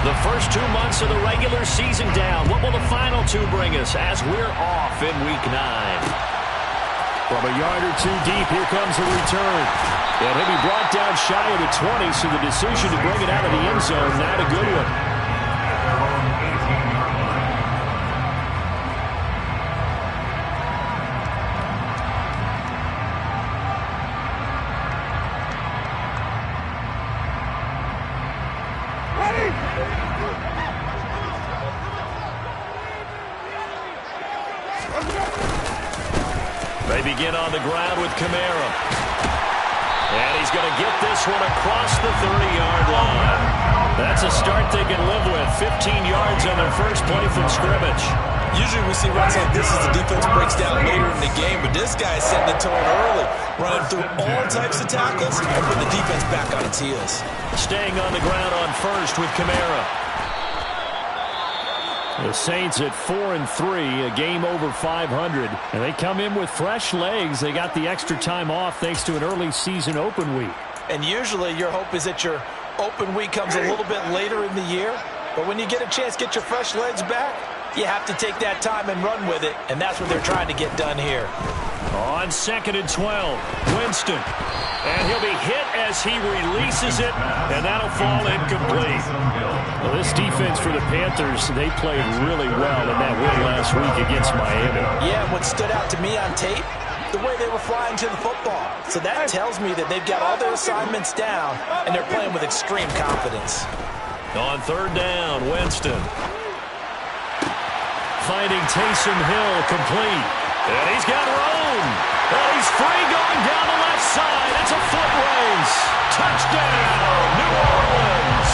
The first 2 months of the regular season down. What will the final 2 bring us as we're off in Week 9? From a yard or 2 deep, here comes a return. And he'll be brought down shy of the 20, so the decision to bring it out of the end zone, not a good one. They begin on the ground with Kamara. And he's going to get this one across the 30-yard line. That's a start they can live with. 15 yards on their first play from scrimmage. Usually we see runs like this as the defense breaks down later in the game, but this guy is setting the tone early, running through all types of tackles and putting the defense back on its heels. Staying on the ground on first with Kamara. The Saints at 4-3, a game over 500, and they come in with fresh legs. They got the extra time off thanks to an early season open week. And usually your hope is that your open week comes a little bit later in the year, but when you get a chance to get your fresh legs back, you have to take that time and run with it, and that's what they're trying to get done here. On 2nd and 12, Winston. And he'll be hit as he releases it, and that'll fall incomplete. Well, this defense for the Panthers, they played really well in that win last week against Miami. Yeah, and what stood out to me on tape, the way they were flying to the football. So that tells me that they've got all their assignments down, and they're playing with extreme confidence. On 3rd down, Winston. Finding Taysom Hill complete. And he's got room. And he's free going down the left side. It's a foot race. Touchdown, New Orleans.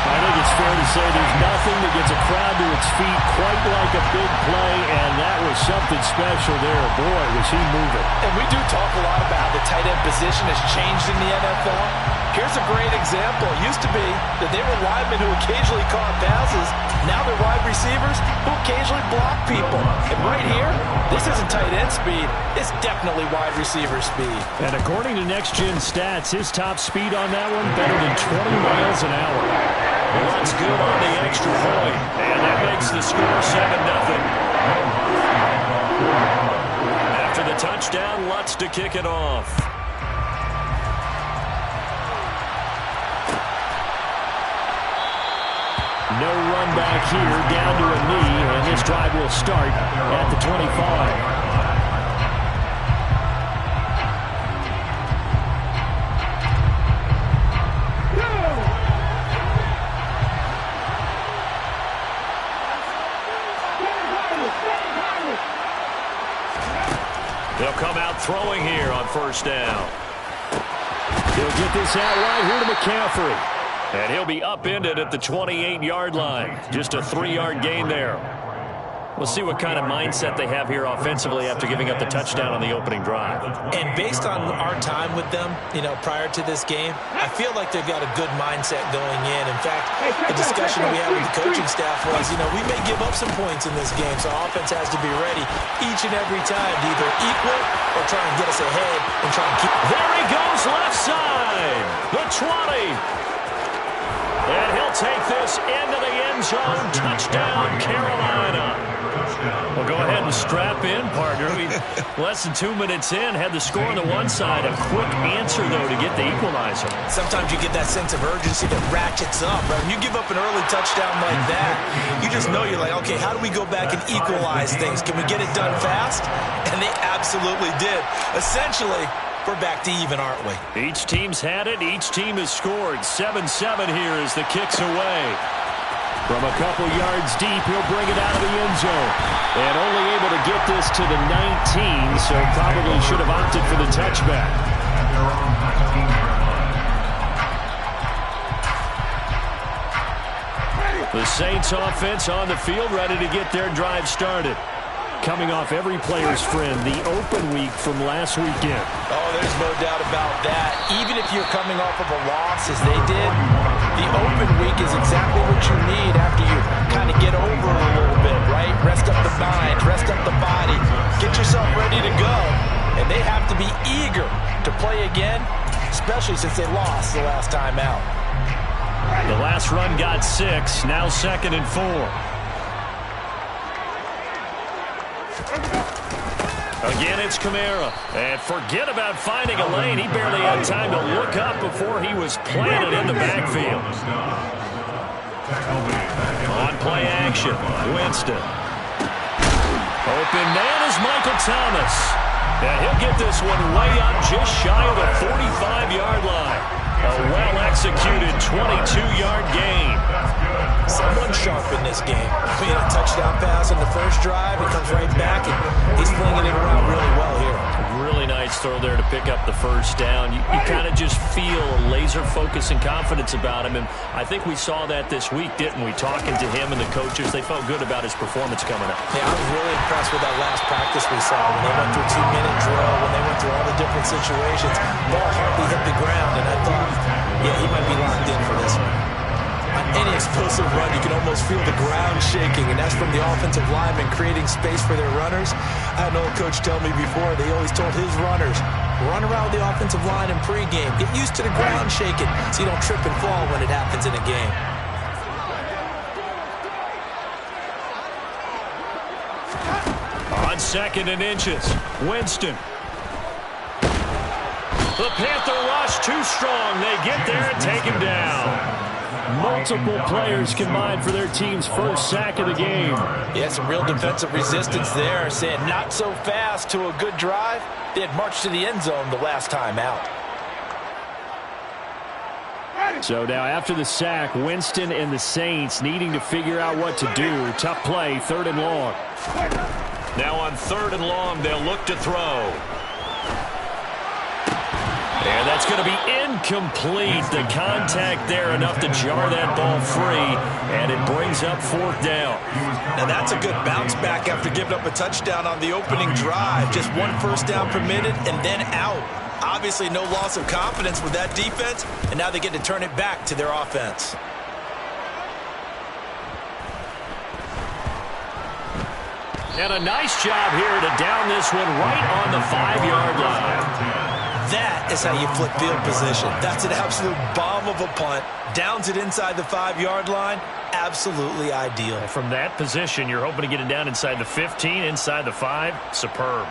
I think it's fair to say there's nothing that gets a crowd to its feet quite like a big play, and that was something special there. Boy, was he moving. And we do talk a lot about how the tight end position has changed in the NFL. Here's a great example. It used to be that they were linemen who occasionally caught passes. Now they're wide receivers who occasionally block people. And right here, this isn't tight end speed. It's definitely wide receiver speed. And according to Next Gen Stats, his top speed on that one better than 20 miles an hour. Well, that's good on the extra point. And that makes the score 7-0. After the touchdown, Lutz to kick it off. No run back here, down to a knee, and this drive will start at the 25. They'll come out throwing here on 1st down. He'll get this out right here to McCaffrey. And he'll be upended at the 28-yard line. Just a 3-yard gain there. We'll see what kind of mindset they have here offensively after giving up the touchdown on the opening drive. And based on our time with them, prior to this game, I feel like they've got a good mindset going in. In fact, the discussion we had with the coaching staff was, we may give up some points in this game, so our offense has to be ready each and every time to either equal or try and get us ahead and try and keep. There he goes, left side, the 20. And he'll take this into the end zone. Touchdown, Carolina. Well, go ahead and strap in, partner. Less than 2 minutes in, had the score on the one side. A quick answer, though, to get the equalizer. Sometimes you get that sense of urgency that ratchets up, right? When you give up an early touchdown like that, you just know you're like, okay, how do we go back and equalize things? Can we get it done fast? And they absolutely did. Essentially, we're back to even, aren't we? Each team's had it. Each team has scored. 7-7 here as the kick's away. From a couple yards deep, he'll bring it out of the end zone. And only able to get this to the 19, so probably should have opted for the touchback. The Saints offense on the field, ready to get their drive started. Coming off every player's friend, the open week from last weekend. Oh, there's no doubt about that. Even if you're coming off of a loss, as they did, the open week is exactly what you need after you kind of get over it a little bit, right? Rest up the mind, rest up the body, get yourself ready to go. And they have to be eager to play again, especially since they lost the last time out. The last run got 6. Now 2nd and 4. Again, it's Kamara. And forget about finding a lane. He barely had time to look up before he was planted in the backfield. On play action, Winston. Open man is Michael Thomas. And he'll get this one way up just shy of the 45-yard line. A well-executed 22-yard gain. Someone sharp in this game. He had a touchdown pass on the first drive. He comes right back, and he's flinging it around really well here. Really nice throw there to pick up the first down. You kind of just feel a laser focus and confidence about him, and I think we saw that this week, didn't we? Talking to him and the coaches, they felt good about his performance coming up. Yeah, I was really impressed with that last practice we saw when they went through a 2-minute drill, when they went through all the different situations. Ball hardly hit the ground, and I thought, yeah, he might be locked in for this one. On any explosive run, you can almost feel the ground shaking, and that's from the offensive linemen creating space for their runners. I had an old coach tell me before, they always told his runners, run around the offensive line in pregame. Get used to the ground shaking so you don't trip and fall when it happens in a game. On 2nd and inches, Winston. The Panther rush too strong. They get there and take him down. Multiple players combined for their team's first sack of the game. Yeah, some real defensive resistance there, saying not so fast to a good drive. They had marched to the end zone the last time out. So now after the sack, Winston and the Saints needing to figure out what to do. Tough play, 3rd and long. Now on 3rd and long, they'll look to throw. And that's going to be incomplete. The contact there enough to jar that ball free, and it brings up 4th down. Now that's a good bounce back after giving up a touchdown on the opening drive. Just 1 first down permitted and then out. Obviously no loss of confidence with that defense, and now they get to turn it back to their offense. And a nice job here to down this one right on the 5-yard line. That is how you flip field position. That's an absolute bomb of a punt. Downs it inside the 5-yard line. Absolutely ideal. From that position, you're hoping to get it down inside the 15, inside the 5. Superb.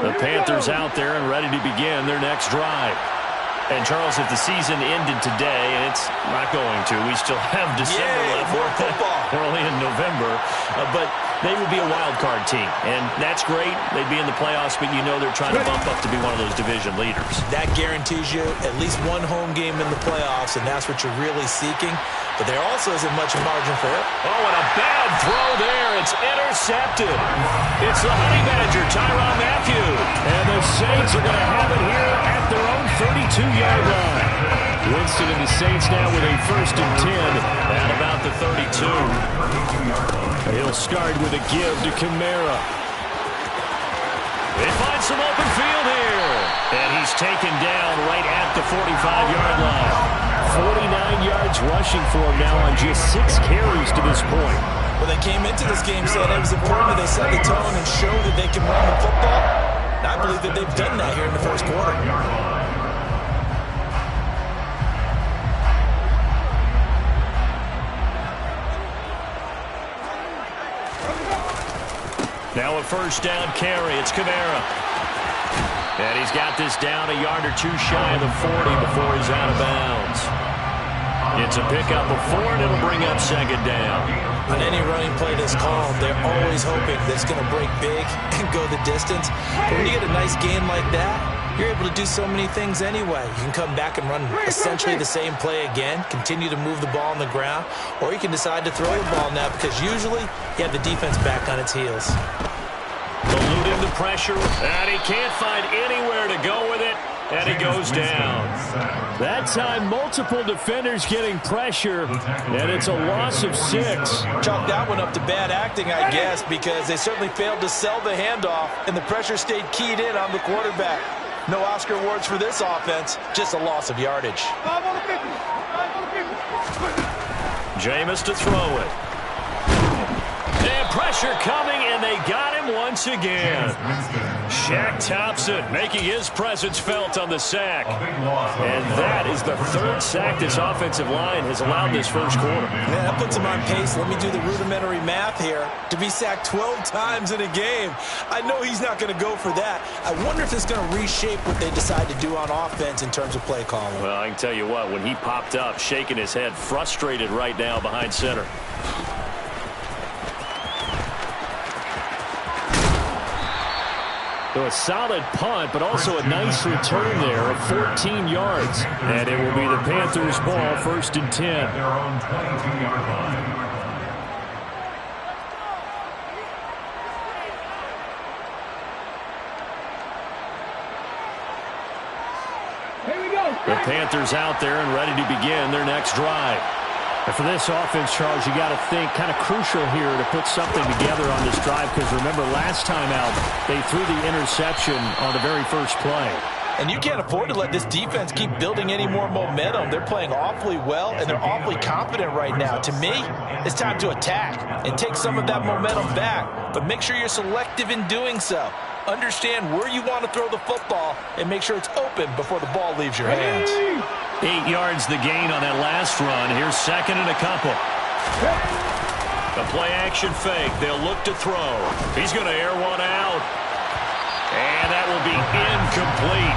The Panthers out there and ready to begin their next drive. And, Charles, if the season ended today, and it's not going to, we still have December left. More football. Early in November. But they would be a wild card team. And that's great. They'd be in the playoffs, but you know they're trying to bump up to be one of those division leaders. That guarantees you at least one home game in the playoffs, and that's what you're really seeking. But there also isn't much margin for it. Oh, and a bad throw there. It's intercepted. It's the Honey Badger, Tyrann Mathieu. And the Saints are going to have it here at their own 32-yard line. Winston and the Saints now with a 1st and 10 at about the 32. He'll start with a give to Kamara. They find some open field here. And he's taken down right at the 45-yard line. 49 yards rushing for him now on just 6 carries to this point. Well, they came into this game saying it was important that they set the tone and show that they can run the football. And I believe that they've done that here in the first quarter. Now a 1st down carry. It's Kamara. And he's got this down a yard or 2 shy of the 40 before he's out of bounds. It's a pickup of 4, and it'll bring up 2nd down. On any running play that's called, they're always hoping that it's going to break big and go the distance. But when you get a nice gain like that, you're able to do so many things anyway. You can come back and run essentially the same play again, continue to move the ball on the ground, or you can decide to throw the ball now because usually you have the defense back on its heels. Elude him the pressure, and he can't find anywhere to go with it, and he goes down. That time, multiple defenders getting pressure, and it's a loss of 6. Chalk that one up to bad acting, I guess, because they certainly failed to sell the handoff, and the pressure stayed keyed in on the quarterback. No Oscar awards for this offense, just a loss of yardage. Jameis to throw it. And pressure coming, and they got him him once again. Shaq Thompson making his presence felt on the sack. And that is the third sack this offensive line has allowed this first quarter. Man, that puts him on pace. Let me do the rudimentary math here. To be sacked 12 times in a game, I know he's not going to go for that. I wonder if it's going to reshape what they decide to do on offense in terms of play calling. Well, I can tell you what, when he popped up, shaking his head, frustrated right now behind center. So a solid punt, but also a nice return there of 14 yards. And it will be the Panthers' ball, 1st and 10. Their own 22-yard line. The Panthers out there and ready to begin their next drive. And for this offense, Charles, you got to think kind of crucial here to put something together on this drive, because remember last time out they threw the interception on the very first play. And you can't afford to let this defense keep building any more momentum. They're playing awfully well, and they're awfully confident right now. To me, it's time to attack and take some of that momentum back. But make sure you're selective in doing so. Understand where you want to throw the football and make sure it's open before the ball leaves your hands. 8 yards the gain on that last run. Here's 2nd and a couple. The play action fake. They'll look to throw. He's going to air one out. And that will be incomplete.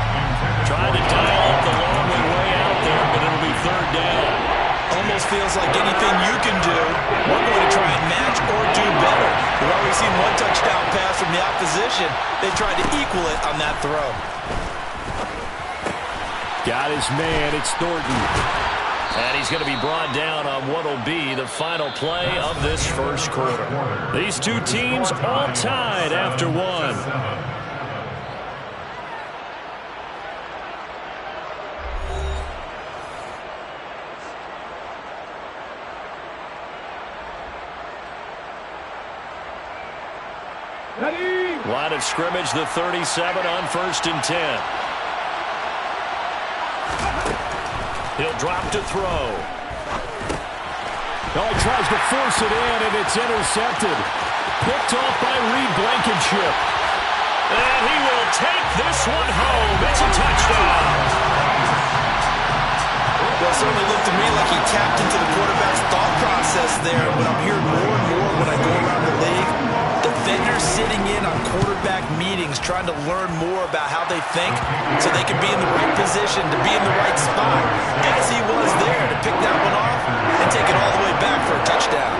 Trying to dial up the long way out there, but it'll be 3rd down. Almost feels like anything you can do, we're going to try and match or do better. We've already seen one touchdown pass from the opposition. They tried to equal it on that throw. Got his man. It's Thornton. And he's going to be brought down on what will be the final play of this first quarter. These two teams all tied after one. Line of scrimmage, the 37 on 1st and 10. He'll drop to throw. Oh, he tries to force it in, and it's intercepted. Picked off by Reed Blankenship. And he will take this one home. It's a touchdown. Well, it certainly looked to me like he tapped into the quarterback's thought process there. But I'm hearing more and more when I go around the league, defenders sitting in on quarterback meetings trying to learn more about how they think so they can be in the right position to be in the right spot, as he was there to pick that one off and take it all the way back for a touchdown.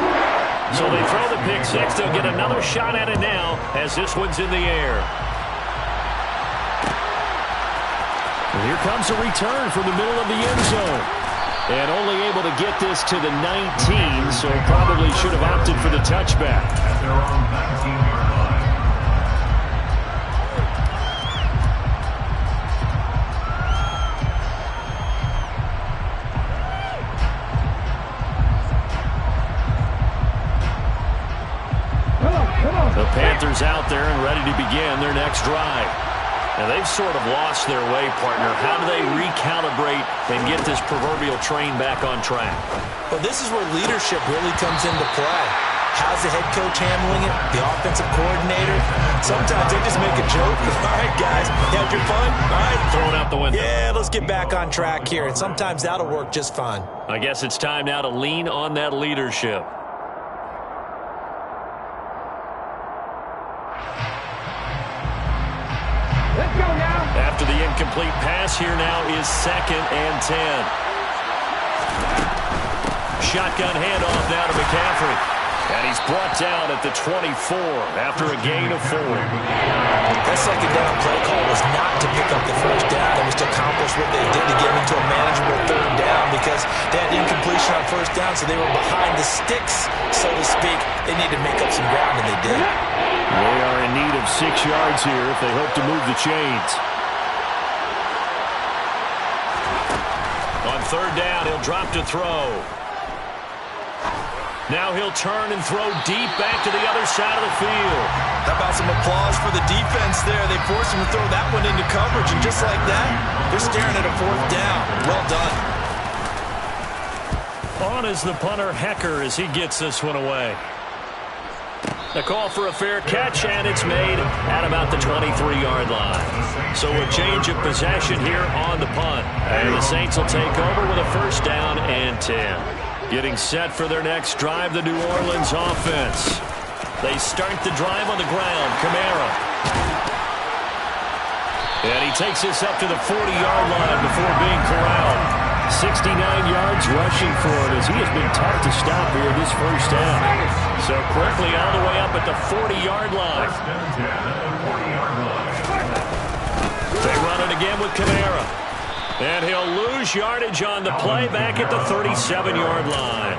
So they throw the pick six. They'll get another shot at it now as this one's in the air. And here comes a return from the middle of the end zone. And only able to get this to the 19, so probably should have opted for the touchback. At their own 19-yard line. The Panthers out there and ready to begin their next drive. Now, they've sort of lost their way, partner. How do they recalibrate and get this proverbial train back on track? Well, this is where leadership really comes into play. How's the head coach handling it? The offensive coordinator? Sometimes they just make a joke. All right, guys, you had your fun? All right. Throw it out the window. Yeah, let's get back on track here. And sometimes that'll work just fine. I guess it's time now to lean on that leadership. After the incomplete pass, here now is 2nd and 10. Shotgun handoff now to McCaffrey. And he's brought down at the 24 after a gain of 4. That second down play call was not to pick up the first down. It was to accomplish what they did to get into a manageable 3rd down because they had incompletion on 1st down, so they were behind the sticks, so to speak. They needed to make up some ground, and they did. They are in need of 6 yards here if they hope to move the chains. On 3rd down, he'll drop to throw. Now he'll turn and throw deep back to the other side of the field. How about some applause for the defense there? They forced him to throw that one into coverage, and just like that, they're staring at a 4th down. Well done. On is the punter, Hecker, as he gets this one away. A call for a fair catch, and it's made at about the 23-yard line. So a change of possession here on the punt. And the Saints will take over with a first down and 10. Getting set for their next drive, the New Orleans offense. They start the drive on the ground. Kamara. And he takes this up to the 40-yard line before being corralled. 69 yards rushing for it as he has been tough to stop here this first half. So quickly all the way up at the 40-yard line. They run it again with Kamara. And he'll lose yardage on the play back at the 37-yard line.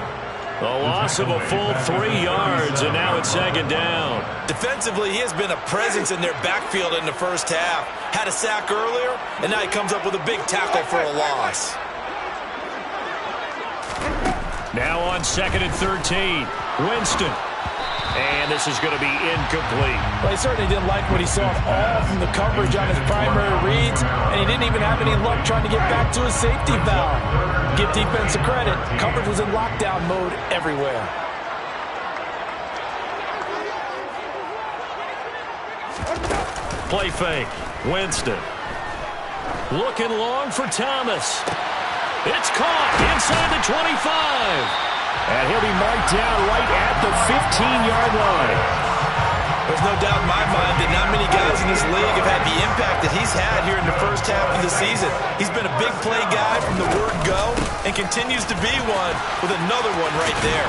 A loss of a full 3 yards, and now it's second down. Defensively, he has been a presence in their backfield in the first half. Had a sack earlier, and now he comes up with a big tackle for a loss. Now on 2nd and 13, Winston. And this is going to be incomplete. Well, he certainly didn't like what he saw all from the coverage on his primary reads, and he didn't even have any luck trying to get back to his safety valve. Give defense a credit. Coverage was in lockdown mode everywhere. Play fake. Winston. Looking long for Thomas. It's caught inside the 25. And he'll be marked down right at the 15-yard line. There's no doubt in my mind that not many guys in this league have had the impact that he's had here in the first half of the season. He's been a big play guy from the word go and continues to be one with another one right there.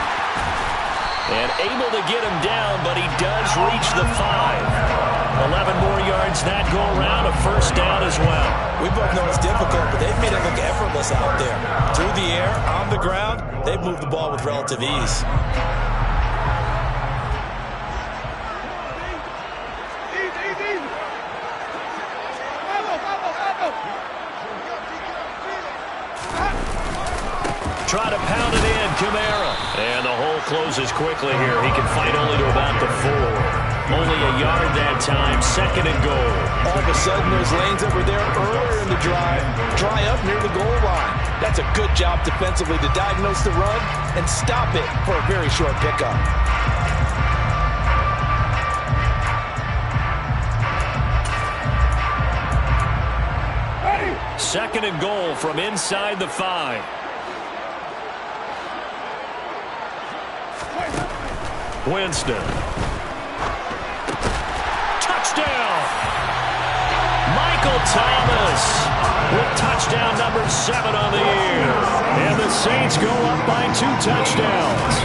And able to get him down, but he does reach the 5. 11 more yards that go around, a first down as well. We both know it's difficult, but they've made it look effortless out there. Through the air, on the ground, they've moved the ball with relative ease. Try to pound it in, Kamara. And the hole closes quickly here. He can fight only to about the 4. Only a yard that time, 2nd and goal. All of a sudden, those lanes over there earlier in the drive dry up near the goal line. That's a good job defensively to diagnose the run and stop it for a very short pickup. Second and goal from inside the 5. Winston. Touchdown! Michael Thomas with touchdown number 7 on the year. And the Saints go up by 2 touchdowns.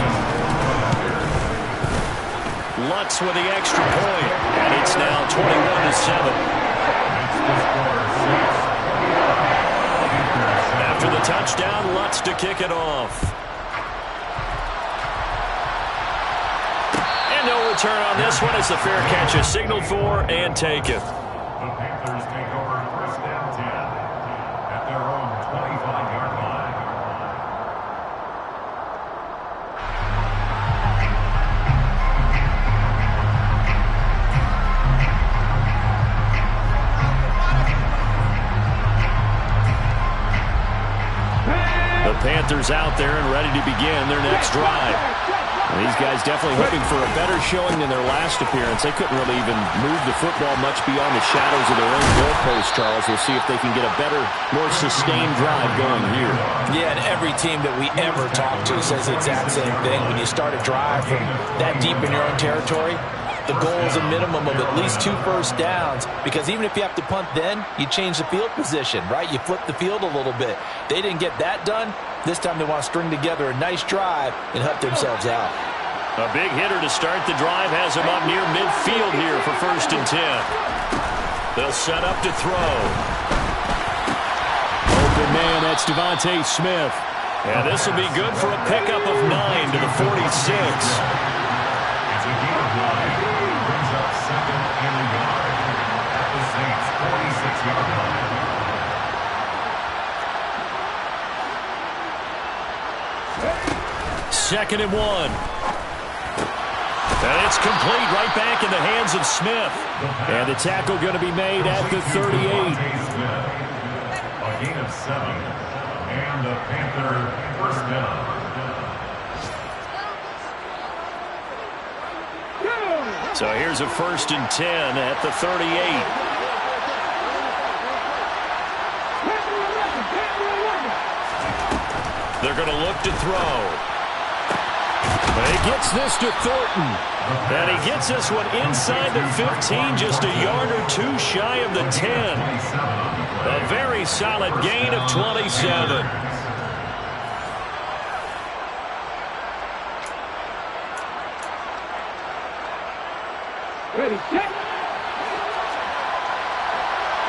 Lutz with the extra point, and it's now 21-7. After the touchdown, Lutz to kick it off. No return on this one as the fair catch is signaled for and taken. The Panthers take over first down 10 at their own 25-yard line. The Panthers out there and ready to begin their next drive. And these guys definitely hoping for a better showing than their last appearance. They couldn't really even move the football much beyond the shadows of their own goalpost, Charles. We'll see if they can get a better, more sustained drive going here. Yeah, and every team that we ever talk to says the exact same thing. When you start a drive from that deep in your own territory, the goal is a minimum of at least 2 first downs, because even if you have to punt then, you change the field position, right? You flip the field a little bit. They didn't get that done. This time they want to string together a nice drive and help themselves out. A big hitter to start the drive has him up near midfield here for 1st and 10. They'll set up to throw. Open man, that's Devontae Smith. And this will be good for a pickup of 9 to the 46. It's a gain of 9. Brings up 2nd and a yard at the Saints' 46-yard line. 2nd and 1. And it's complete right back in the hands of Smith. And the tackle going to be made at the 38. A gain of 7. And the Panther first down. So here's a 1st and 10 at the 38. They're going to look to throw. He gets this to Thornton. And he gets this one inside the 15, just a yard or two shy of the 10. A very solid gain of 27. Ready, set.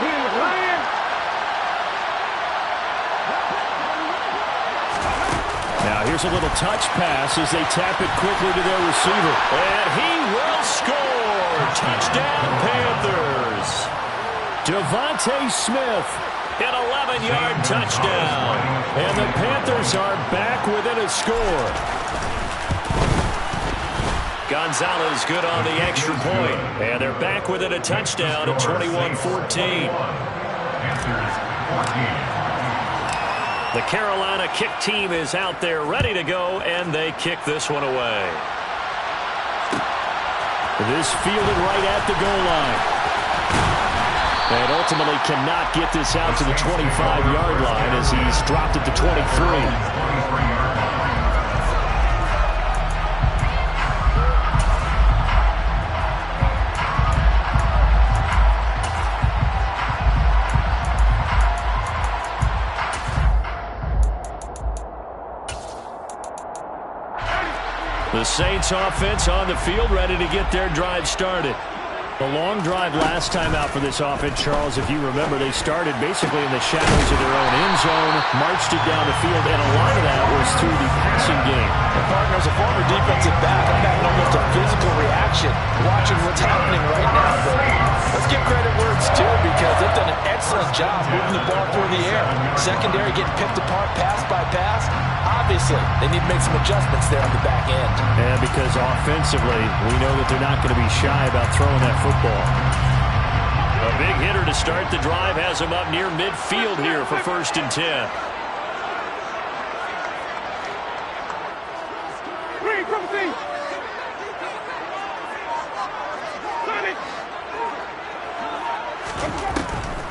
Here's Ryan. Now here's a little touch pass as they tap it quickly to their receiver. And he will score. Touchdown, Panthers. Devontae Smith, an 11-yard touchdown. And the Panthers are back within a score. Gonzalez good on the extra point. And they're back within a touchdown at 21-14. The Carolina kick team is out there ready to go, and they kick this one away. This fielded right at the goal line. And ultimately cannot get this out to the 25-yard line as he's dropped it to 23. The Saints offense on the field, ready to get their drive started. The long drive last time out for this offense, Charles, if you remember, they started basically in the shadows of their own end zone, marched it down the field, and a lot of that was through the passing game. The partner's a former defensive back. I'm having almost a physical reaction watching what's happening right now. But let's give credit where it's due because they've done an excellent job moving the ball through the air. Secondary getting picked apart pass by pass. Obviously, they need to make some adjustments there on the back end. And because offensively, we know that they're not going to be shy about throwing that football. A big hitter to start the drive has him up near midfield here for 1st and 10.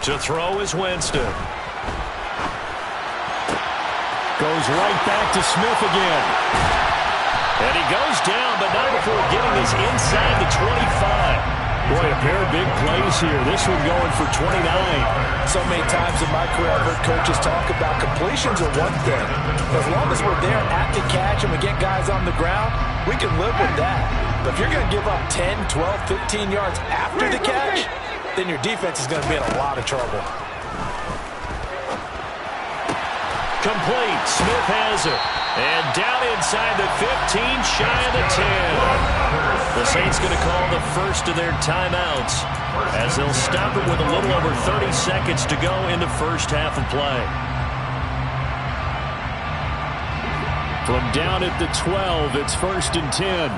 To throw is Winston. Goes right back to Smith again. And he goes down, but not before getting this inside the 25. Boy, a pair of big plays here. This one going for 29. So many times in my career, I've heard coaches talk about completions are one thing. As long as we're there at the catch and we get guys on the ground, we can live with that. But if you're going to give up 10, 12, 15 yards after the catch, then your defense is going to be in a lot of trouble. Complete. Smith has it. And down inside the 15, shy of the 10. The Saints going to call the first of their timeouts as they'll stop it with a little over 30 seconds to go in the first half of play. From down at the 12, it's 1st and 10.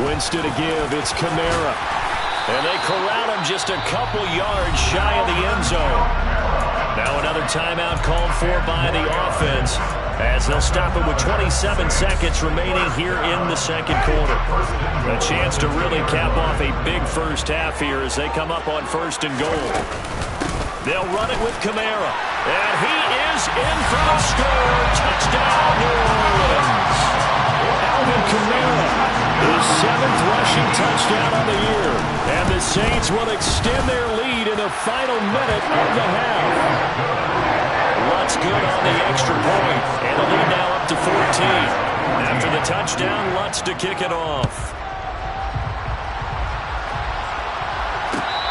Winston to give. It's Kamara. And they corral him just a couple yards shy of the end zone. Now another timeout called for by the offense as they'll stop it with 27 seconds remaining here in the second quarter. A chance to really cap off a big first half here as they come up on 1st and goal. They'll run it with Kamara. And he is in for the score. Touchdown, New Orleans. Alvin Kamara, his 7th rushing touchdown on the year. And the Saints will extend their lead in the final minute of the half. Lutz good on the extra point, and the lead now up to 14. After the touchdown, Lutz to kick it off.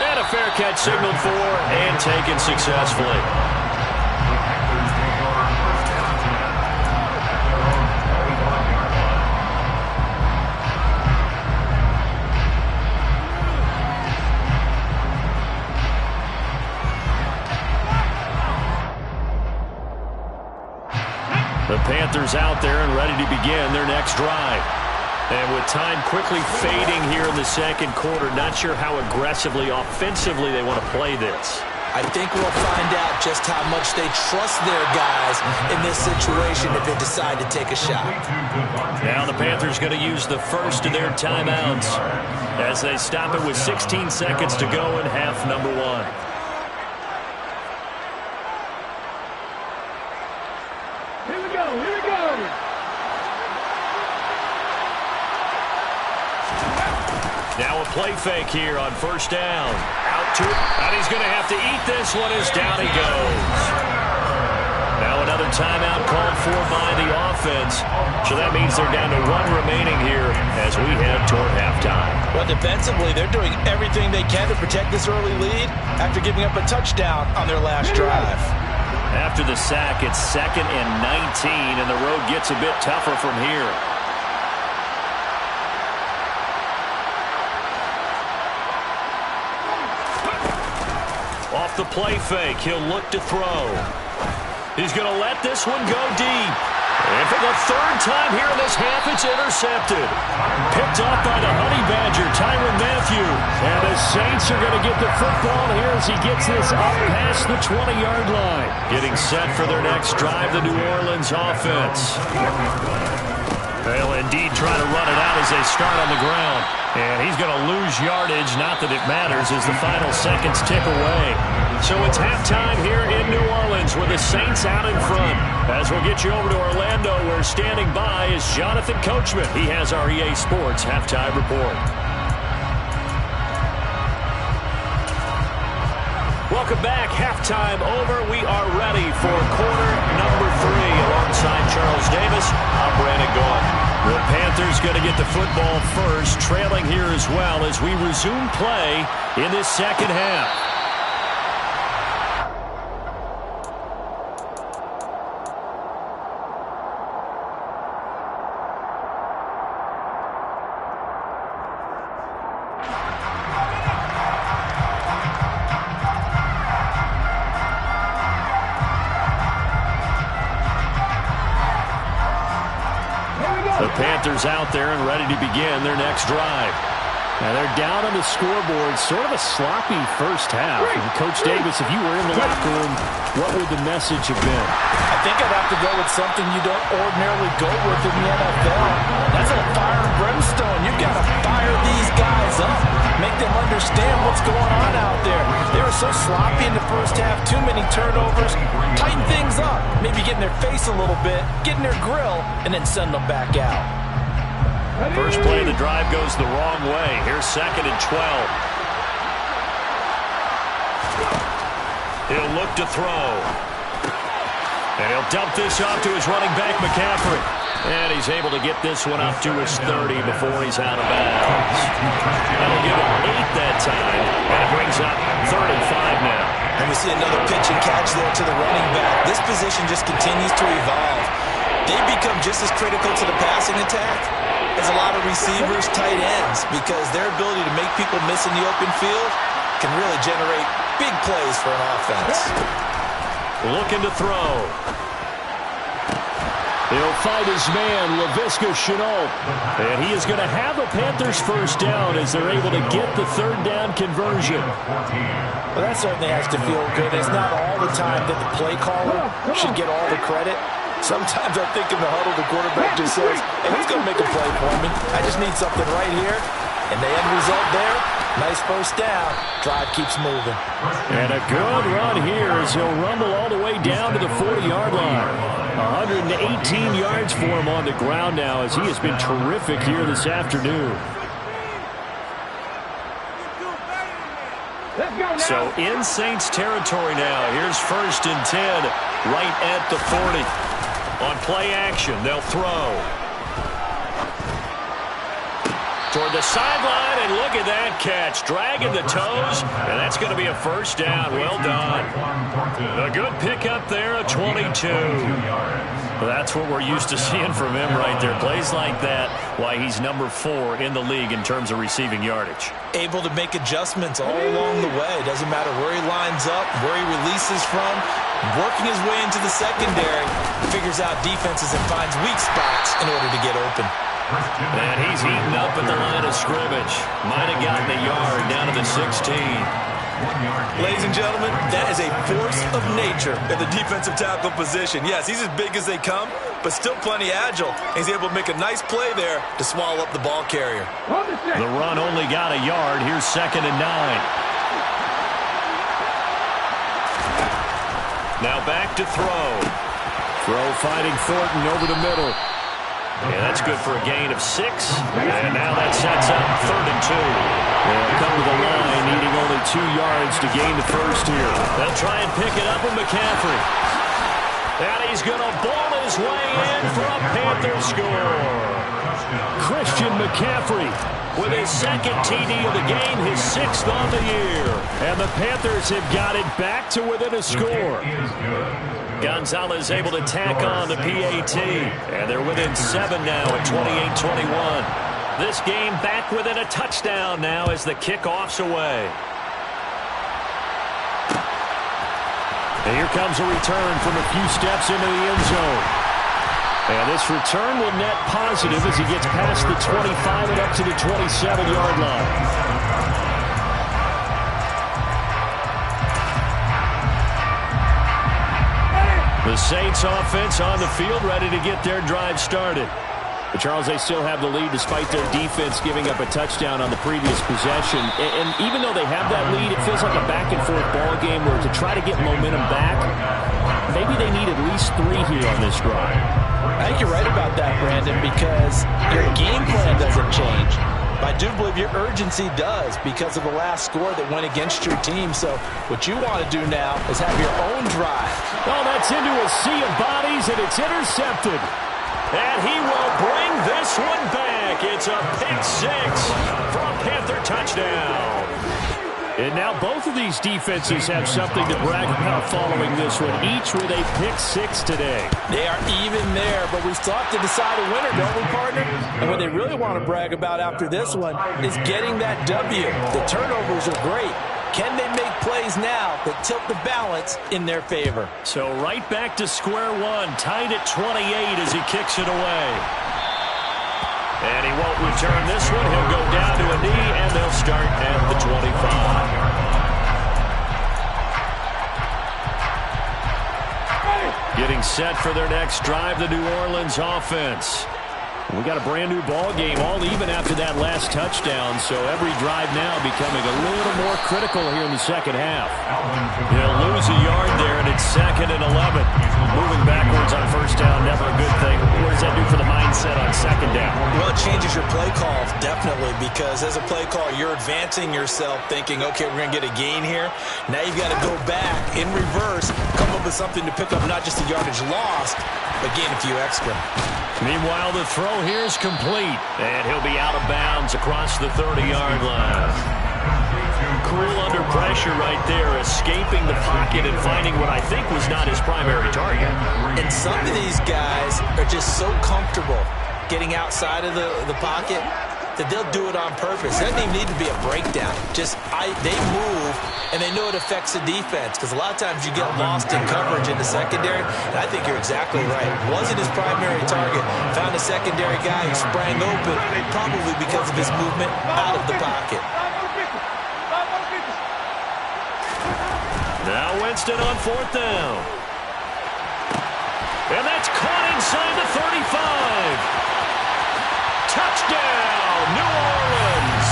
And a fair catch signaled for and taken successfully. The Panthers out there and ready to begin their next drive. And with time quickly fading here in the second quarter, not sure how aggressively, offensively they want to play this. I think we'll find out just how much they trust their guys in this situation if they decide to take a shot. Now the Panthers going to use the first of their timeouts as they stop it with 16 seconds to go in half number 1. Here we go, here we go. Now a play fake here on first down. Out to it, and he's going to have to eat this one as down he goes. Now another timeout called for by the offense. So that means they're down to 1 remaining here as we head toward halftime. Well, defensively, they're doing everything they can to protect this early lead after giving up a touchdown on their last drive. After the sack, it's 2nd and 19, and the road gets a bit tougher from here. Off the play fake, he'll look to throw. He's going to let this one go deep. And for the 3rd time here in this half, it's intercepted. Picked up by the Honey Badger, Tyrann Mathieu. And the Saints are going to get the football here as he gets this up past the 20-yard line. Getting set for their next drive, the New Orleans offense. They'll indeed try to run it out as they start on the ground. And he's going to lose yardage, not that it matters, as the final seconds tick away. So it's halftime here in New Orleans with the Saints out in front. As we'll get you over to Orlando, where standing by is Jonathan Coachman. He has our EA Sports halftime report. Welcome back. Halftime over. We are ready for quarter number 3. Alongside Charles Davis, I'm Brandon Gaudin. The Panthers going to get the football first, trailing here as well as we resume play in this second half. The Panthers out there and ready to begin their next drive. Now they're down on the scoreboard, sort of a sloppy first half. And Coach Davis, if you were in the locker room, what would the message have been? I think I'd have to go with something you don't ordinarily go with in the NFL. That's a fire and brimstone. You've got to fire these guys up. Make them understand what's going on out there. They were so sloppy in the first half. Too many turnovers. Tighten things up. Maybe get in their face a little bit. Get in their grill. And then send them back out. First play of the drive goes the wrong way. Here's 2nd and 12. He'll look to throw. And he'll dump this off to his running back, McCaffrey. And he's able to get this one up to his 30 before he's out of bounds. That'll give him 8 that time. And it brings up 3rd and 5 now. And we see another pitch and catch there to the running back. This position just continues to evolve. They become just as critical to the passing attack as a lot of receivers, tight ends, because their ability to make people miss in the open field can really generate big plays for an offense. Looking to throw. He'll find his man, Laviska Shenault. And he is going to have a Panthers first down as they're able to get the 3rd down conversion. Well, that certainly has to feel good. It's not all the time that the play caller should get all the credit. Sometimes I think in the huddle, the quarterback just says, hey, who's going to make a play for me? I just need something right here. And the end result there, nice first down. Drive keeps moving. And a good run here as he'll rumble all the way down to the 40-yard line. 118 yards for him on the ground now as he has been terrific here this afternoon. So in Saints territory now. Here's 1st and 10 right at the 40. On play action, they'll throw. Toward the sideline, and look at that catch. Dragging the toes, and that's going to be a first down. Well done. A good pickup there, a 22. That's what we're used to seeing from him right there. Plays like that, why he's number 4 in the league in terms of receiving yardage. Able to make adjustments all along the way. Doesn't matter where he lines up, where he releases from. Working his way into the secondary, figures out defenses and finds weak spots in order to get open. And he's heating up at the line of scrimmage. Might have gotten a yard down to the 16. Ladies and gentlemen, that is a force of nature in the defensive tackle position. Yes, he's as big as they come, but still plenty agile. He's able to make a nice play there to swallow up the ball carrier. The run only got a yard. Here's 2nd and 9. Now back to throw. Throw finding Thornton over the middle. Yeah, that's good for a gain of 6. And now that sets up 3rd and 2. They'll come to the line, needing only 2 yards to gain the first here. They'll try and pick it up with McCaffrey. And he's going to ball his way in for a Panther score. Christian McCaffrey with his 2nd TD of the game, his 6th on the year. And the Panthers have got it back to within a score. Gonzalez able to tack on the PAT. And they're within 7 now at 28-21. This game back within a touchdown now as the kickoff's away. And here comes a return from a few steps into the end zone. And this return will net positive as he gets past the 25 and up to the 27-yard line. The Saints offense on the field ready to get their drive started. But Charles, they still have the lead despite their defense giving up a touchdown on the previous possession. And even though they have that lead, it feels like a back-and-forth ball game where to try to get momentum back, maybe they need at least 3 here on this drive. I think you're right about that, Brandon, because your game plan doesn't change. But I do believe your urgency does because of the last score that went against your team. So what you want to do now is have your own drive. Oh, that's into a sea of bodies, and it's intercepted. And he will bring this one back. It's a pick-6 for a Panther touchdown. And now both of these defenses have something to brag about following this one, each with a pick-6 today. They are even there, but we still have to decide a winner, don't we, partner? And what they really want to brag about after this one is getting that W. The turnovers are great. Can they make plays now that tilt the balance in their favor? So right back to square one, tied at 28 as he kicks it away. And he won't return this one. He'll go down to a knee, and they'll start at the 25. Getting set for their next drive, the New Orleans offense. We got a brand-new ball game, all even after that last touchdown, so every drive now becoming a little more critical here in the second half. They'll lose a yard there, and it's 2nd and 11. Moving backwards on first down, never a good thing. What does that do for the mindset on second down? Well, it changes your play call, definitely, because as a play call, you're advancing yourself thinking, okay, we're going to get a gain here. Now you've got to go back in reverse, come up with something to pick up not just the yardage lost, but gain a few extra. Meanwhile, the throw here is complete, and he'll be out of bounds across the 30-yard line. Cool under pressure right there, escaping the pocket and finding what I think was not his primary target. And some of these guys are just so comfortable getting outside of the pocket that they'll do it on purpose. It doesn't even need to be a breakdown. They move, and they know it affects the defense, because a lot of times you get lost in coverage in the secondary, and I think you're exactly right. Wasn't his primary target. Found a secondary guy who sprang open, probably because of his movement out of the pocket. Now Winston on 4th down. And that's caught inside the 35. Touchdown, New Orleans.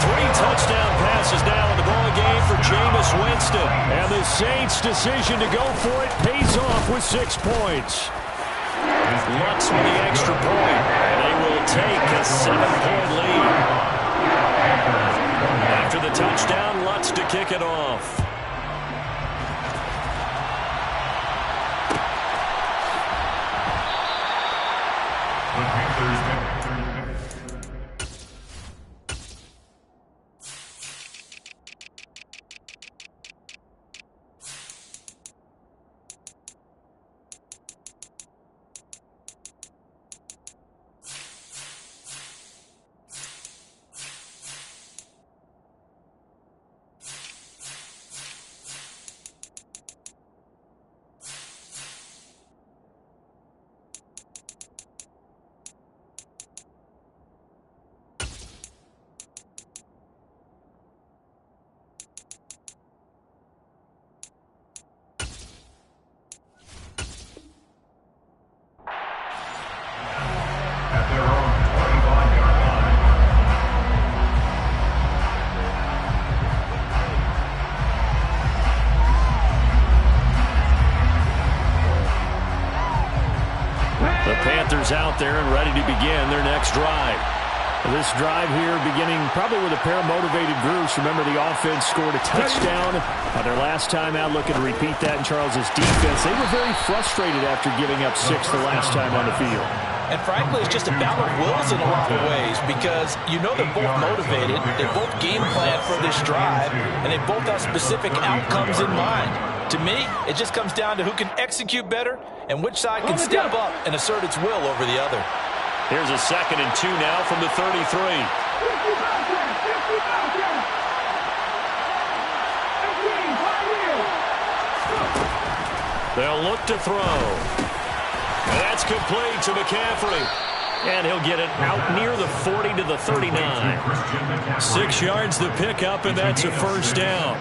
3 touchdown passes now in the ball game for Jameis Winston. And the Saints' decision to go for it pays off with 6 points. Lutz with the extra point. And they will take a 7-point lead. After the touchdown, Lutz to kick it off. out there and ready to begin their next drive. This drive here beginning probably with a pair of motivated groups. Remember, the offense scored a touchdown on their last time out. Looking to repeat that in Charles's defense. They were very frustrated after giving up 6 the last time on the field. And frankly, it's just a battle of wills in a lot of ways because you know they're both motivated, they both game plan for this drive, and they both have specific outcomes in mind. To me, it just comes down to who can execute better and which side can step up and assert its will over the other. Here's a 2nd and 2 now from the 33. They'll look to throw. And that's complete to McCaffrey. And he'll get it out near the 40 to the 39. 6 yards to pick up, and that's a first down.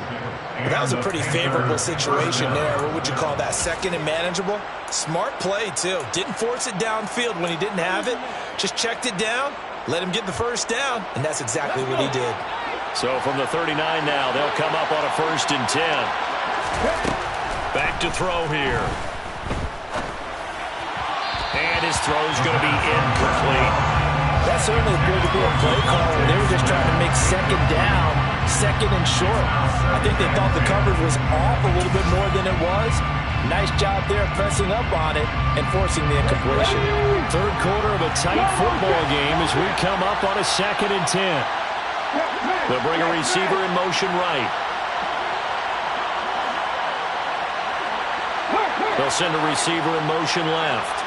Well, that was a pretty favorable situation there. What would you call that? 2nd and manageable? Smart play, too. Didn't force it downfield when he didn't have it. Just checked it down, let him get the first down, and that's exactly what he did. So from the 39 now, they'll come up on a 1st and 10. Back to throw here. And his throw's going to be incomplete. That certainly appeared to be a play call. They were just trying to make 2nd down, 2nd and short. I think they thought the coverage was off a little bit more than it was. Nice job there pressing up on it and forcing the incompletion. 3rd quarter of a tight football game as we come up on a 2nd and 10. They'll bring a receiver in motion right. They'll send a receiver in motion left.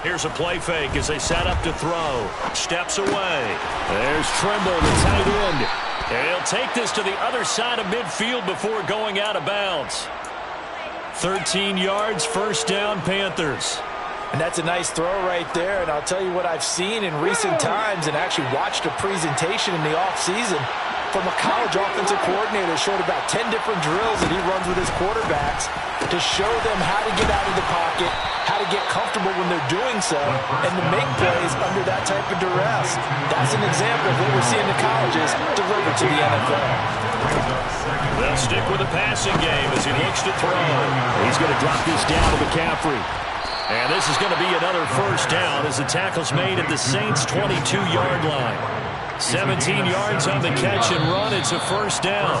Here's a play fake as they set up to throw. Steps away. There's Trimble, the tight end. And he'll take this to the other side of midfield before going out of bounds. 13 yards, first down, Panthers. And that's a nice throw right there. And I'll tell you what I've seen in recent times and actually watched a presentation in the offseason from a college offensive coordinator. Showed about 10 different drills that he runs with his quarterbacks to show them how to get out of the pocket, how to get comfortable when they're doing so, and to make plays under that type of duress. That's an example of what we're seeing in colleges delivered to the NFL. They'll stick with the passing game as he looks to throw. He's going to drop this down to McCaffrey. And this is going to be another first down as the tackle's made at the Saints' 22-yard line. 17 yards on the catch and run. It's a first down.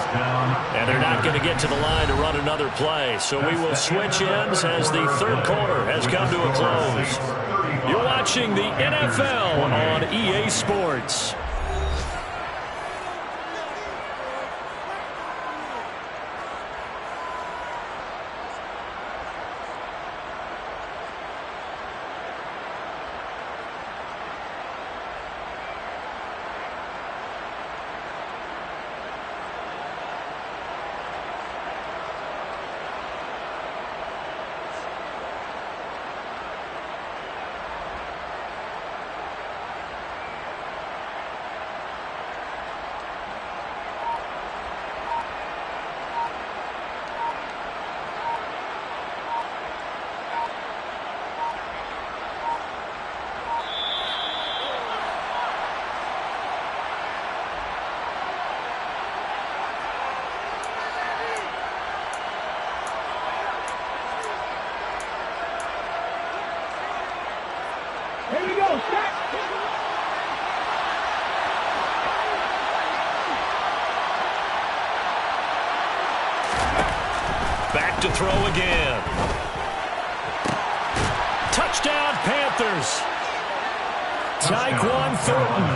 And they're not going to get to the line to run another play. So we will switch ends as the 3rd quarter has come to a close. You're watching the NFL on EA Sports. Here we go, set. Back to throw again. Touchdown, Panthers. Tyquan Thornton,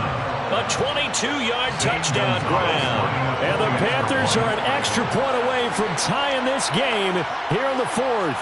a 22-yard touchdown grab. And the Panthers are an extra point away from tying this game here in the 4th.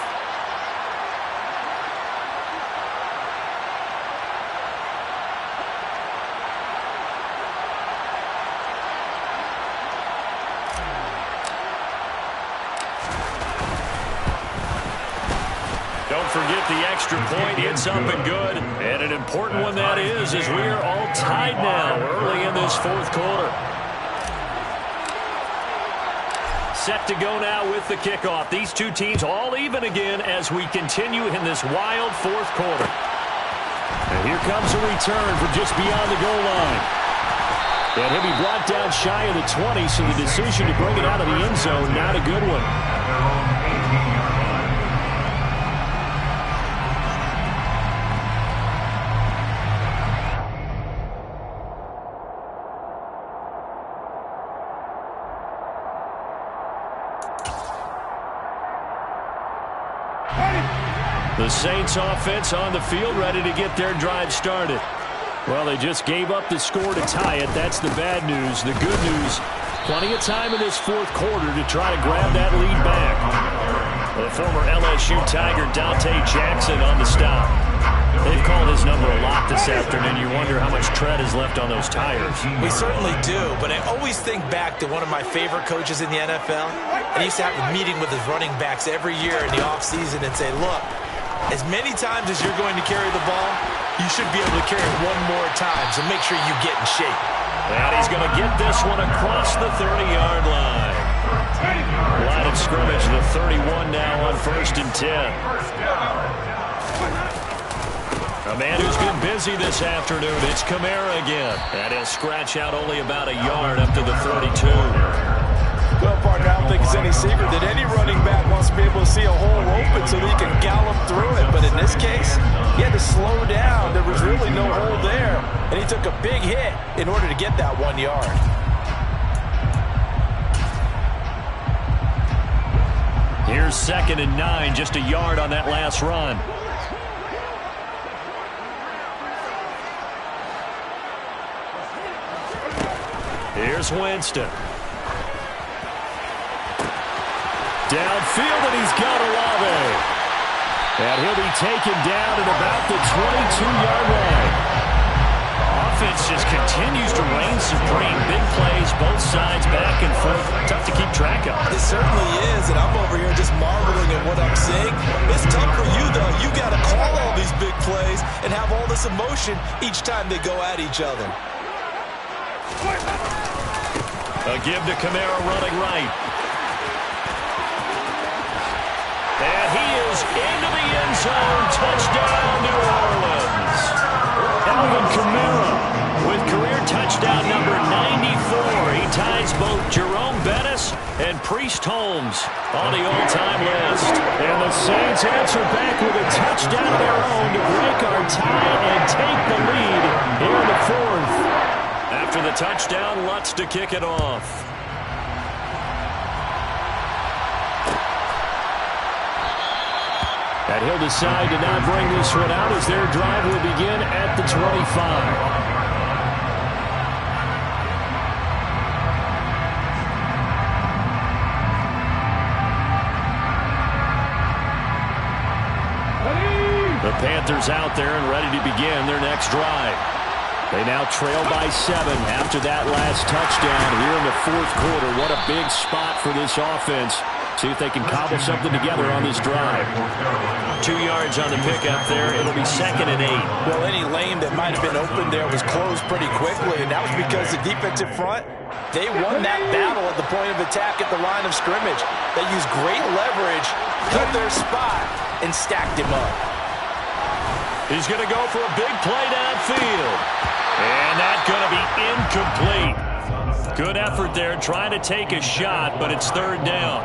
Don't forget the extra point. It's up and good. And an important one that is, as we are all tied now early in this 4th quarter. Set to go now with the kickoff. These two teams all even again as we continue in this wild 4th quarter. And here comes a return from just beyond the goal line. And he'll be brought down shy of the 20, so the decision to bring it out of the end zone, not a good one. At their own 18-yard line. The Saints offense on the field, ready to get their drive started. Well, they just gave up the score to tie it. That's the bad news. The good news, plenty of time in this fourth quarter to try to grab that lead back. The former LSU Tiger Dante Jackson on the stop. They've called his number a lot this afternoon. You wonder how much tread is left on those tires. We certainly do, but I always think back to one of my favorite coaches in the NFL. And he used to have a meeting with his running backs every year in the offseason and say, look, as many times as you're going to carry the ball, you should be able to carry it one more time, so make sure you get in shape. And he's going to get this one across the 30-yard line. Line of scrimmage, the 31 now on 1st and 10. A man who's been busy this afternoon, it's Kamara again. And he'll scratch out only about a yard up to the 32. Well, partner, I don't think it's any secret that any running back wants to be able to see a hole open so that he can gallop through it. But in this case, he had to slow down. There was really no hole there. And he took a big hit in order to get that 1 yard. Here's 2nd and 9, just a yard on that last run. Here's Winston. Downfield, and he's got Olave. And he'll be taken down at about the 22-yard line. Offense just continues to reign supreme. Big plays, both sides, back and forth. Tough to keep track of. It certainly is, and I'm over here just marveling at what I'm seeing. It's tough for you, though. You got to call all these big plays and have all this emotion each time they go at each other. A give to Kamara running right. And he is into the end zone. Touchdown, New Orleans. Alvin Kamara with career touchdown number 94. He ties both Jerome Bettis and Priest Holmes on the all-time list. And the Saints answer back with a touchdown of their own to break our tie and take the lead here in the fourth. After the touchdown, Lutz to kick it off. And he'll decide to not bring this one out as their drive will begin at the 25. The Panthers out there and ready to begin their next drive. They now trail by 7 after that last touchdown here in the fourth quarter. What a big spot for this offense. See if they can cobble something together on this drive. 2 yards on the pickup there. It'll be 2nd and 8. Well, any lane that might have been open there was closed pretty quickly, and that was because the defensive front, they won that battle at the point of attack at the line of scrimmage. They used great leverage, held their spot, and stacked him up. He's going to go for a big play downfield. And that's going to be incomplete. Good effort there trying to take a shot, but it's 3rd down.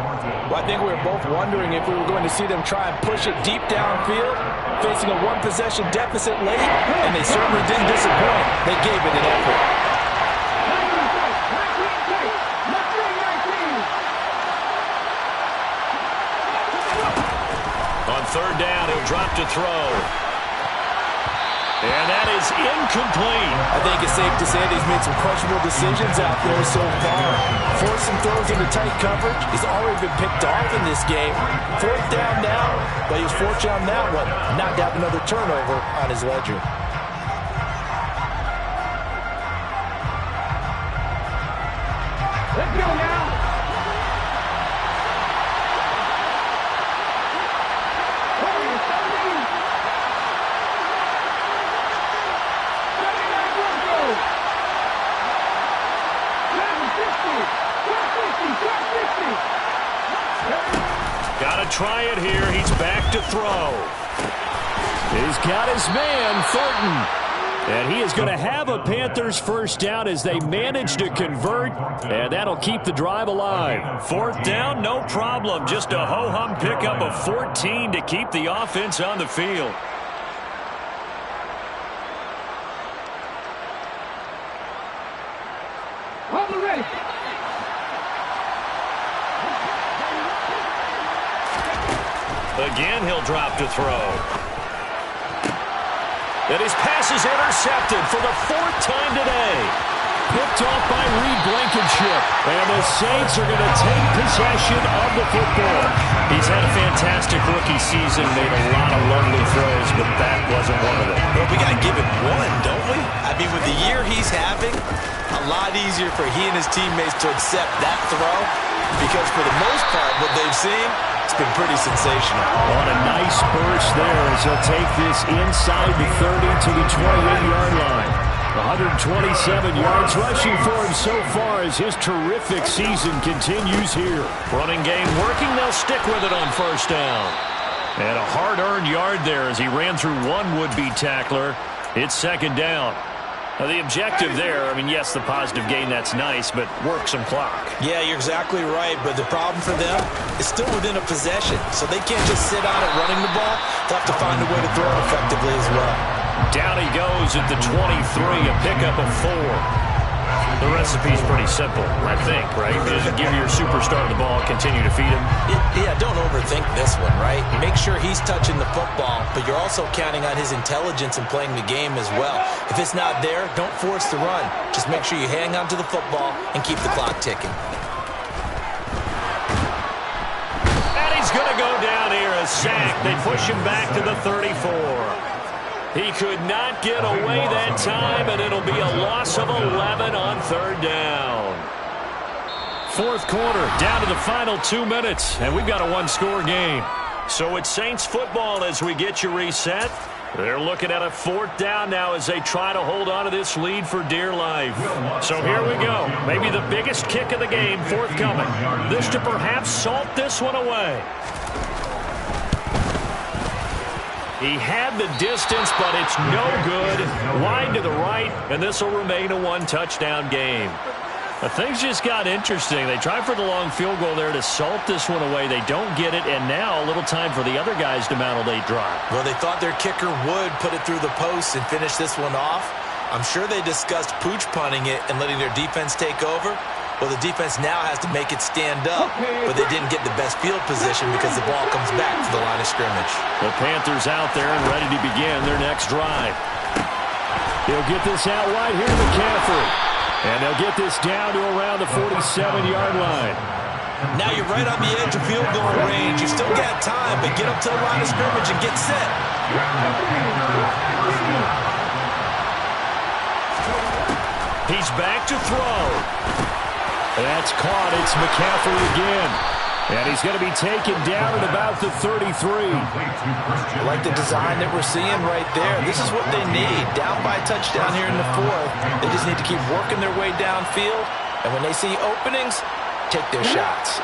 Well, I think we were both wondering if we were going to see them try and push it deep downfield, facing a one-possession deficit late, and they certainly didn't disappoint. They gave it an effort. On 3rd down, he'll drop to throw. And that is incomplete. I think it's safe to say that he's made some questionable decisions out there so far. Forced some throws into tight coverage. He's already been picked off in this game. 4th down now, but he was fortunate on that one not to have another turnover on his ledger. Let's go now. Got to try it here. He's back to throw. He's got his man, Thornton. And he is going to have a Panthers first down as they manage to convert, and that'll keep the drive alive. Fourth down, no problem. Just a ho-hum pickup of 14 to keep the offense on the field. Ready. Again, he'll drop to throw. And his pass is intercepted for the fourth time today. Picked off by Reed Blankenship. And the Saints are going to take possession of the football. He's had a fantastic rookie season, made a lot of lovely throws, but that wasn't one of them. Well, we got to give it one, don't we? I mean, with the year he's having, a lot easier for he and his teammates to accept that throw, because for the most part, what they've seen, it's been pretty sensational. On a nice burst there as he'll take this inside the 30 to the 28-yard line. 127 yards rushing for him so far as his terrific season continues here. Running game working, they'll stick with it on first down. And a hard-earned yard there as he ran through one would-be tackler. It's second down. Now, the objective there, I mean, yes, the positive gain, that's nice, but work some clock. Yeah, you're exactly right, but the problem for them is still within a possession, so they can't just sit on it running the ball. They'll have to find a way to throw it effectively as well. Down he goes at the 23, a pickup of 4. The recipe's pretty simple, I think, right? Just give your superstar the ball, continue to feed him. Yeah, don't overthink this one, right? Make sure he's touching the football, but you're also counting on his intelligence in playing the game as well. If it's not there, don't force the run. Just make sure you hang on to the football and keep the clock ticking. And he's going to go down here, a sack. They push him back to the 34. He could not get away that time, and it'll be a loss of 11 on third down. Fourth quarter, down to the final 2 minutes, and we've got a one-score game. So it's Saints football as we get you reset. They're looking at a fourth down now as they try to hold on to this lead for dear life. So here we go. Maybe the biggest kick of the game forthcoming. This to perhaps salt this one away. He had the distance, but it's no good. Wide to the right, and this will remain a one-touchdown game. But things just got interesting. They tried for the long field goal there to salt this one away. They don't get it, and now a little time for the other guys to mount a late drive. Well, they thought their kicker would put it through the post and finish this one off. I'm sure they discussed pooch punting it and letting their defense take over. Well, the defense now has to make it stand up, but they didn't get the best field position because the ball comes back to the line of scrimmage. The Panthers out there and ready to begin their next drive. He'll get this out wide here to McCaffrey. And they'll get this down to around the 47-yard line. Now you're right on the edge of field goal range. You've still got time, but get up to the line of scrimmage and get set. He's back to throw. That's caught. It's McCaffrey again. And he's going to be taken down at about the 33. I like the design that we're seeing right there. This is what they need. Down by a touchdown here in the fourth. They just need to keep working their way downfield. And when they see openings, take their shots.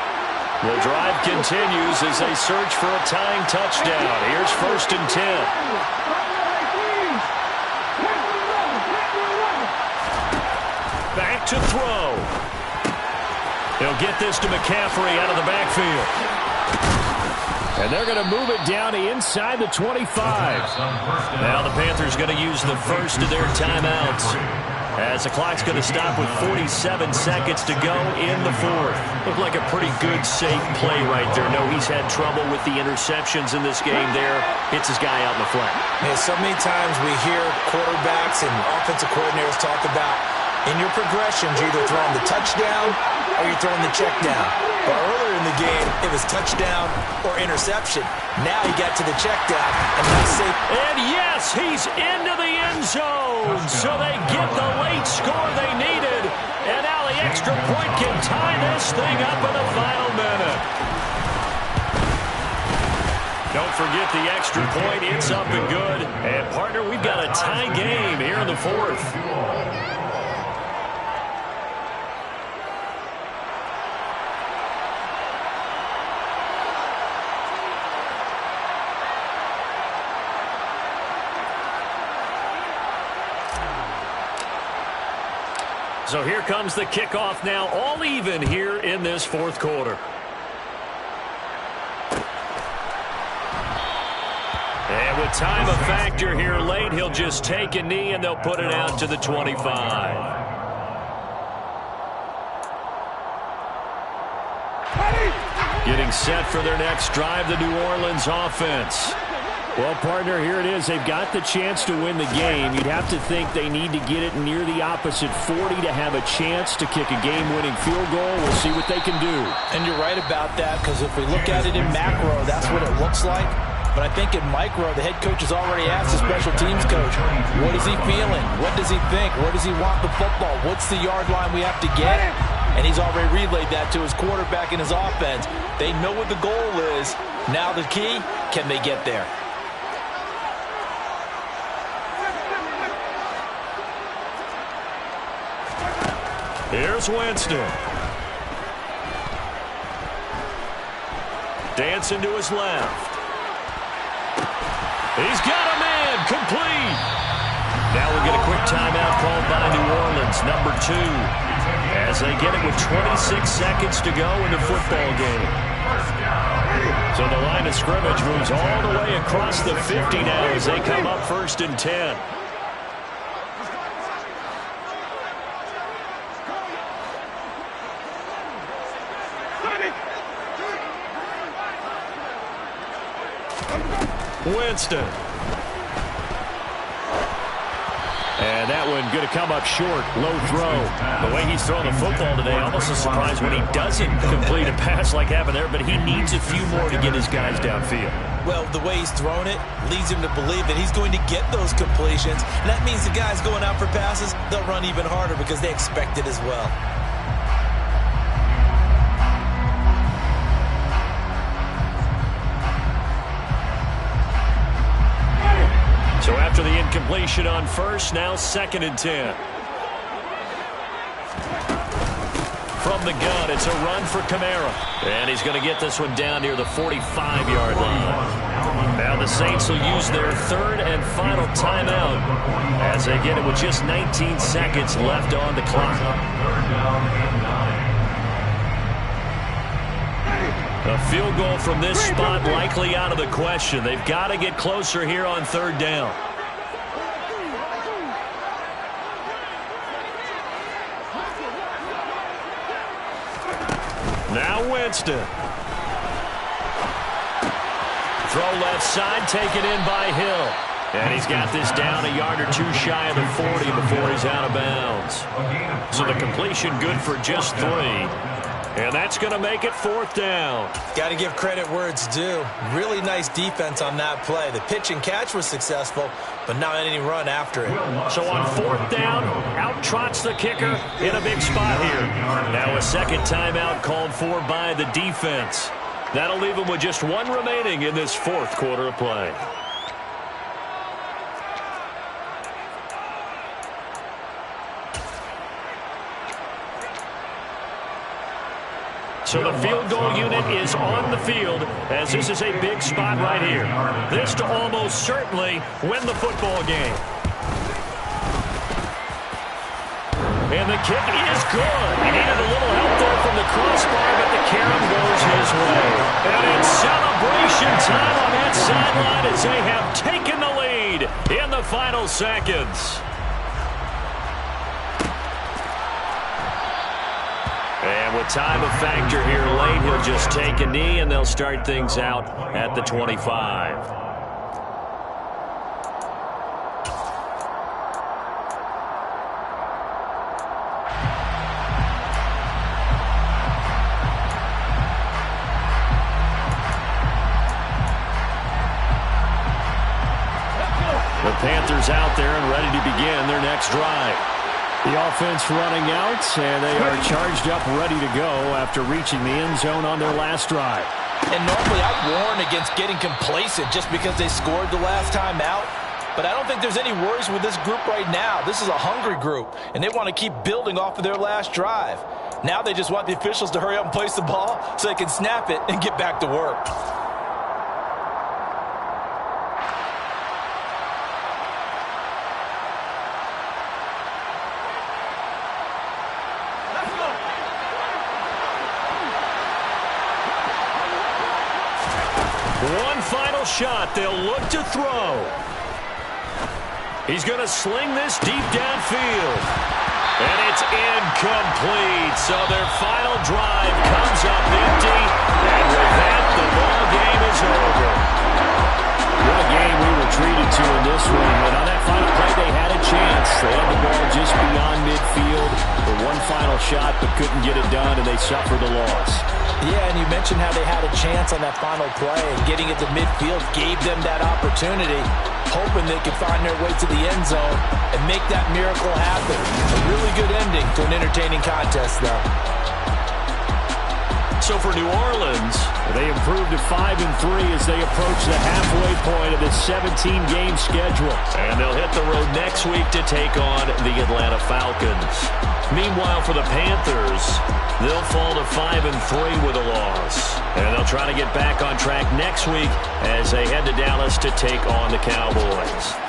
The drive continues as they search for a tying touchdown. Here's 1st and 10. Back to throw. He'll get this to McCaffrey out of the backfield. And they're going to move it down to inside the 25. Now the Panthers going to use the first of their timeouts, as the clock's going to stop with 47 seconds to go in the fourth. Looked like a pretty good, safe play right there. No, he's had trouble with the interceptions in this game there. Hits his guy out in the flat. Man, so many times we hear quarterbacks and offensive coordinators talk about in your progressions, you're either throwing the touchdown or you're throwing the check down. But earlier in the game, it was touchdown or interception. Now he got to the check down, and that's safe. And yes, he's into the end zone. So they get the late score they needed. And now the extra point can tie this thing up in the final minute. Don't forget the extra point. It's up and good. And, partner, we've got a tie game here in the fourth. So here comes the kickoff now, all even here in this fourth quarter. And with time a factor here late, he'll just take a knee and they'll put it out to the 25. Getting set for their next drive, the New Orleans offense. Well, partner, here it is. They've got the chance to win the game. You'd have to think they need to get it near the opposite 40 to have a chance to kick a game-winning field goal. We'll see what they can do. And you're right about that, because if we look at it in macro, that's what it looks like. But I think in micro, the head coach has already asked the special teams coach, what is he feeling? What does he think? Where does he want the football? What's the yard line we have to get? And he's already relayed that to his quarterback and his offense. They know what the goal is. Now the key, can they get there? Here's Winston. Dancing to his left. He's got a man, complete. Now we'll get a quick timeout called by New Orleans, number 2, as they get it with 26 seconds to go in the football game. So the line of scrimmage moves all the way across the 50 now as they come up 1st and 10. Winston. And that one going to come up short. Low throw. The way he's throwing the football today, almost a surprise when he doesn't complete a pass like happened there, but he needs a few more to get his guys downfield. Well, the way he's thrown it leads him to believe that he's going to get those completions. And that means the guys going out for passes, they'll run even harder because they expect it as well. So after the incompletion on first, now 2nd and 10. From the gun, it's a run for Kamara. And he's going to get this one down near the 45-yard line. Now the Saints will use their 3rd and final timeout as they get it with just 19 seconds left on the clock. A field goal from this spot likely out of the question. They've got to get closer here on 3rd down. Now Winston. Throw left side, taken in by Hill. And he's got this down a yard or 2 shy of the 40 before he's out of bounds. So the completion good for just 3. And that's going to make it 4th down. Got to give credit where it's due. Really nice defense on that play. The pitch and catch was successful, but not any run after it. So on 4th down, out trots the kicker in a big spot here. Now a 2nd timeout called for by the defense. That'll leave them with just 1 remaining in this 4th quarter of play. So the field goal unit is on the field as this is a big spot right here. This to almost certainly win the football game. And the kick is good. He needed a little help there from the crossbar, but the carom goes his way. And it's celebration time on that sideline as they have taken the lead in the final seconds. And with time a factor here late, he'll just take a knee and they'll start things out at the 25. The Panthers out there and ready to begin their next drive. The offense running out, and they are charged up, ready to go after reaching the end zone on their last drive. And normally I warn against getting complacent just because they scored the last time out. But I don't think there's any worries with this group right now. This is a hungry group, and they want to keep building off of their last drive. Now they just want the officials to hurry up and place the ball so they can snap it and get back to work. shot. They'll look to throw. He's going to sling this deep downfield. And it's incomplete. So their final drive comes up empty. And with that, the ball game is over. What a game we were treated to in this one. And on that final play, they had a chance. They had the ball just beyond midfield for one final shot, but couldn't get it done, and they suffered a loss. Yeah, and you mentioned how they had a chance on that final play, and getting it to midfield gave them that opportunity, hoping they could find their way to the end zone and make that miracle happen. A really good ending to an entertaining contest, though. So for New Orleans, they improved to 5-3 as they approach the halfway point of this 17-game schedule. And they'll hit the road next week to take on the Atlanta Falcons. Meanwhile, for the Panthers, they'll fall to 5-3 with a loss. And they'll try to get back on track next week as they head to Dallas to take on the Cowboys.